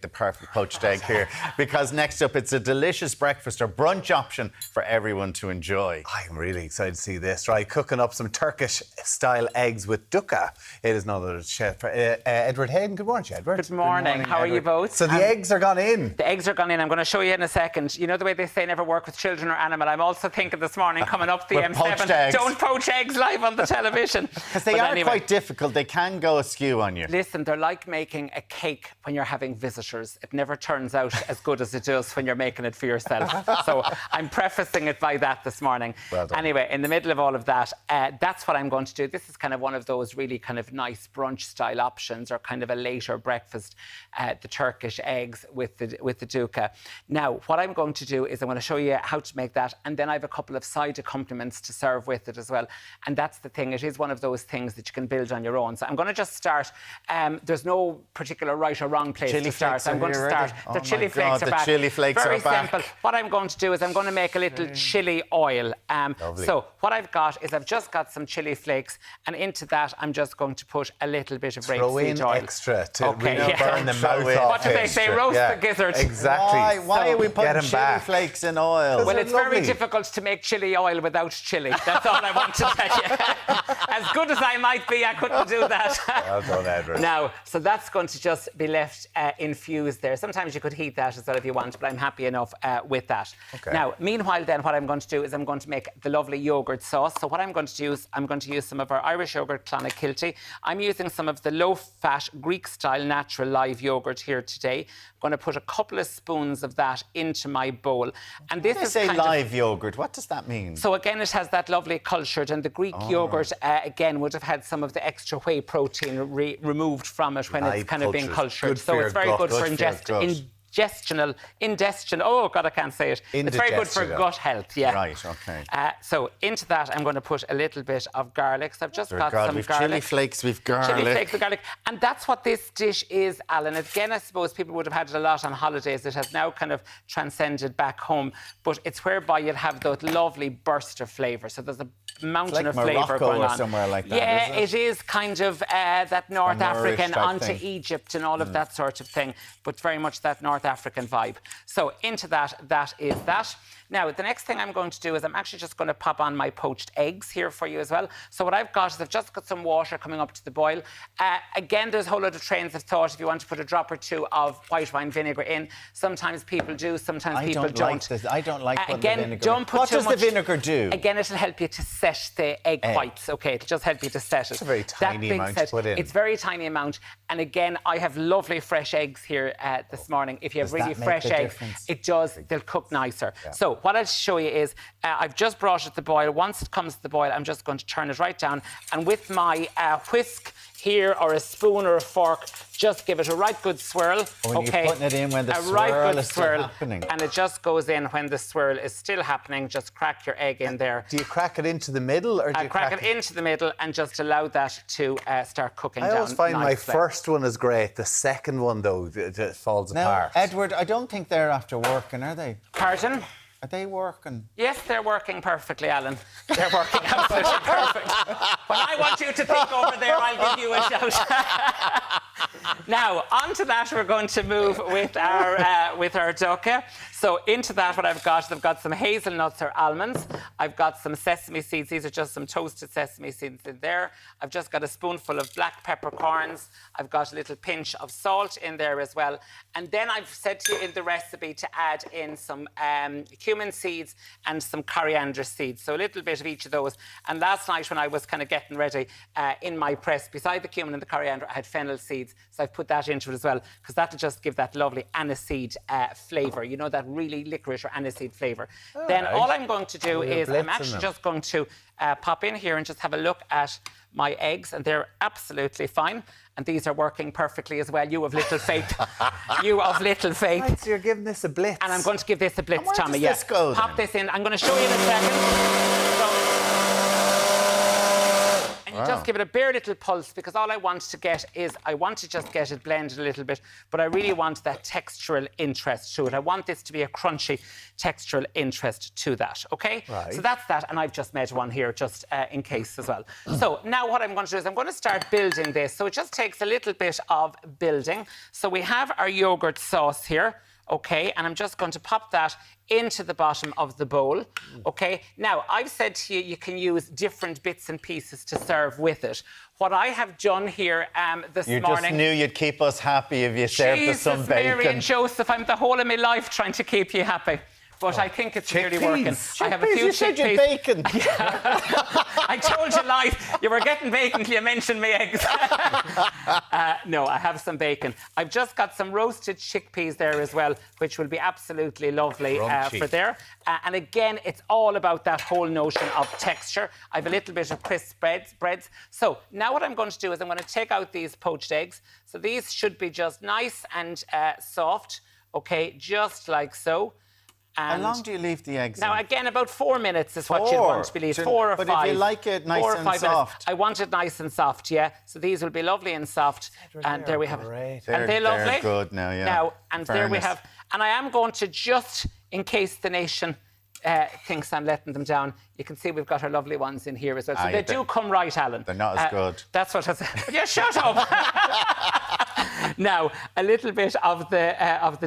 the perfect poached egg here, because next up it's a delicious breakfast or brunch option for everyone to enjoy. I'm really excited to see this. Right, cooking up some Turkish-style eggs with duka. It is none other than Chef Edward Hayden. Good morning, Edward. Good morning. How are you both? So the eggs are gone in. The eggs are gone in. I'm going to show you in a second. You know the way they say never work with children or animal? I'm also thinking this morning, coming up the M7, don't poach eggs live on the television. Because they are quite difficult. They can go askew on you. Listen, they're like making a cake when you're having visitors. It never turns out as good as it does when you're making it for yourself. So I'm prefacing it by that this morning. Well done. Anyway, in the middle of all of that, that's what I'm going to do. This is kind of one of those really kind of nice brunch style options, or kind of a later breakfast, the Turkish eggs with the duka. Now, what I'm going to do is I'm going to show you how to make that, and then I have a couple of side accompaniments to serve with it as well. And that's the thing, it is one of those things that you can build on your own. So I'm going to just start. There's no particular right or wrong place to start. I'm going to start. The chili flakes are back. The chili flakes Very are back. simple. What I'm going to do is I'm going to make a little chili oil. So what I've got is I've just got some chili flakes, and into that I'm just going to put a little bit of rapeseed oil. Extra to really burn the mouth off. What do they say? Roast the gizzard. Exactly. Why are we putting chili flakes in oil? Well, it's very difficult to make chili oil without chili. That's all I want to tell you. As good as I might be, I couldn't do that. Well done, Edward. Now, so that's going to just be left infused there. Sometimes you could heat that as well if you want, but I'm happy enough with that. Okay. Now, meanwhile then, what I'm going to do is I'm going to make the lovely yoghurt sauce. So what I'm going to do is I'm going to use some of our Irish yoghurt Clonakilty. I'm using some of the low-fat, Greek-style natural live yoghurt here today. I'm going to put a couple of spoons of that into my bowl. And this is kind live yoghurt. What does that mean? So again, it has that lovely cultured, and the Greek yoghurt again would have had some of the extra whey protein removed from it when it's kind of being cultured. So it's very good for intestinal. Oh God, I can't say it. It's very good for gut health. Yeah. Right. Okay. So into that, I'm going to put a little bit of garlic. So I've just got some we've garlic. Chili flakes. We've garlic. Chili flakes with garlic, and that's what this dish is, Alan. Again, I suppose people would have had it a lot on holidays. It has now kind of transcended back home, but it's whereby you'll have that lovely burst of flavour. So there's a mountain of flavour going on. Or somewhere like that. Yeah, is it is kind of that North African onto Egypt and all of that sort of thing, but very much that North African vibe. So into that is that. Now, the next thing I'm going to do is I'm actually just going to pop on my poached eggs here for you as well. So what I've got is I've just got some water coming up to the boil. Again, there's a whole lot of trains of thought if you want to put a drop or two of white wine vinegar in. Sometimes people do, sometimes people don't. I don't like putting again, the vinegar. Don't put too much. What does the vinegar do? Again, it'll help you to set the egg whites. Okay, it'll just help you to set it. It's a very tiny amount to put in. It's very tiny amount. And again, I have lovely fresh eggs here this morning. If you have really fresh eggs, it does. They'll cook nicer. Yeah. So what I'll show you is I've just brought it to the boil. Once it comes to the boil, I'm just going to turn it right down. And with my whisk here, or a spoon or a fork, just give it a right good swirl. When you're putting it in when the swirl is still happening. And it just goes in when the swirl is still happening. Just crack your egg in there. Do you crack it into the middle, or do you crack it into the middle and just allow that to start cooking down? I always find my nicely. first one is great. The second one, though, it falls apart. Edward, I don't think they're after working, are they? Pardon? Are they working? Yes, they're working perfectly, Alan. They're working absolutely perfect. When I want you to think over there, I'll give you a shout. Now, onto that, we're going to move with our duka. So into that, what I've got some hazelnuts or almonds. I've got some sesame seeds. These are just some toasted sesame seeds in there. I've just got a spoonful of black peppercorns. I've got a little pinch of salt in there as well. And then I've said to you in the recipe to add in some cumin seeds and some coriander seeds. So a little bit of each of those. And last night when I was kind of getting ready in my press, beside the cumin and the coriander, I had fennel seeds. So I've put that into it as well, because that'll just give that lovely aniseed flavour. You know, that really licorice or aniseed flavour. Then all I'm going to do is I'm actually just going to pop in here and just have a look at my eggs, and they're absolutely fine. And these are working perfectly as well. You have little faith. You have little faith. Right, so you're giving this a blitz. And I'm going to give this a blitz, Tommy. Where does this go, Pop this in. I'm going to show you in a second. So, you just give it a bare little pulse, because all I want to get is, I want to just get it blended a little bit, but I really want that textural interest to it. I want this to be a crunchy textural interest to that, okay? Right. So that's that, and I've just made one here just in case as well. So now what I'm going to do is I'm going to start building this. So it just takes a little bit of building. So we have our yogurt sauce here. Okay, and I'm just going to pop that into the bottom of the bowl. Okay, now I've said to you, you can use different bits and pieces to serve with it. What I have done here this morning... You just knew you'd keep us happy if you served us some bacon. Mary and Joseph, I'm the whole of my life trying to keep you happy. But I think it's really working. I have a few You said you bacon. I told you lies. You were getting bacon till you mentioned me eggs. No, I have some bacon. I've just got some roasted chickpeas there as well, which will be absolutely lovely for there. And again, it's all about that whole notion of texture. I have a little bit of crisp breads. So now what I'm going to do is I'm going to take out these poached eggs. So these should be just nice and soft, okay, just like so. How long do you leave the eggs Now, in? again, about 4 minutes is what you'd want to believe. 4 or 5. But if you like it nice and soft. Minutes. I want it nice and soft, yeah. So these will be lovely and soft. And there we have it. And they're lovely. They're good now, yeah. Now, and there we have... And I am going to just, in case the nation thinks I'm letting them down, you can see we've got our lovely ones in here as well. So they do come right, Alan. They're not as good. That's what I said. Yeah, shut up. Now, a little bit of the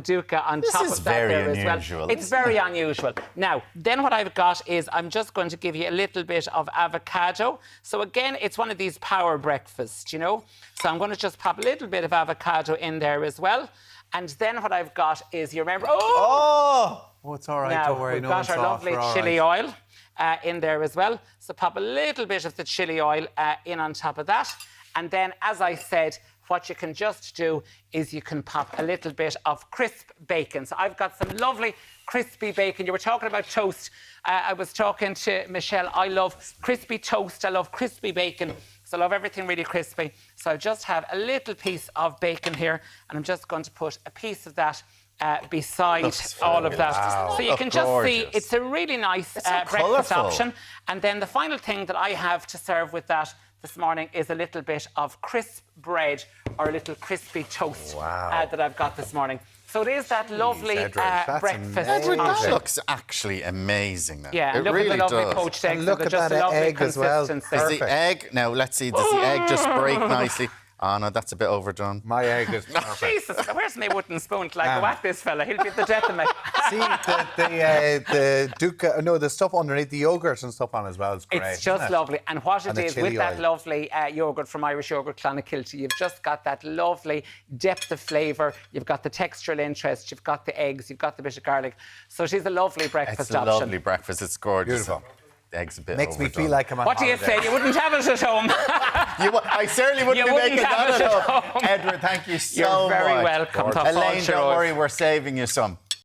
duka on top of that there as well. Unusual. It's very unusual. Now, then what I've got is I'm just going to give you a little bit of avocado. So again, it's one of these power breakfasts, you know. So I'm going to just pop a little bit of avocado in there as well. And then what I've got is, you remember... Oh, it's all right, now, don't worry. We've got our lovely chilli oil in there as well. So pop a little bit of the chilli oil in on top of that. And then, as I said, what you can just do is you can pop a little bit of crisp bacon. So I've got some lovely crispy bacon. You were talking about toast. I was talking to Michelle. I love crispy toast. I love crispy bacon. So I love everything really crispy. So I just have a little piece of bacon here, and I'm just going to put a piece of that beside all of that. Wow. So you can just see it's a really nice breakfast colourful option. And then the final thing that I have to serve with that this morning is a little bit of crisp bread or a little crispy toast that I've got this morning. So it is that lovely breakfast Edward, that option. looks actually amazing now. Yeah, it look really at the lovely does. poached eggs. And look They're at just that a lovely egg as well. consistency. Does the egg, now let's see, does the egg just break nicely? Oh no, that's a bit overdone. My egg is perfect. Jesus, where's my wooden spoon? Like, whack this fella, he'll be the death of me. See, the duka, no, the stuff underneath the yogurt and stuff on as well is great. It's just lovely. And what it is, with that oil. lovely yogurt from Irish Yogurt Clonakilty, you've just got that lovely depth of flavour. You've got the textural interest. You've got the eggs. You've got the bit of garlic. So it is a lovely breakfast It's a option. lovely breakfast. It's gorgeous. Beautiful. The egg's a bit Makes me overdone. feel like I'm on What do you holiday. say? You wouldn't have it at home. I certainly wouldn't You be wouldn't making have that it at at home. home. Edward, thank you so You're very much. welcome. Tá Elaine, fáilte don't róid. worry, we're saving you some.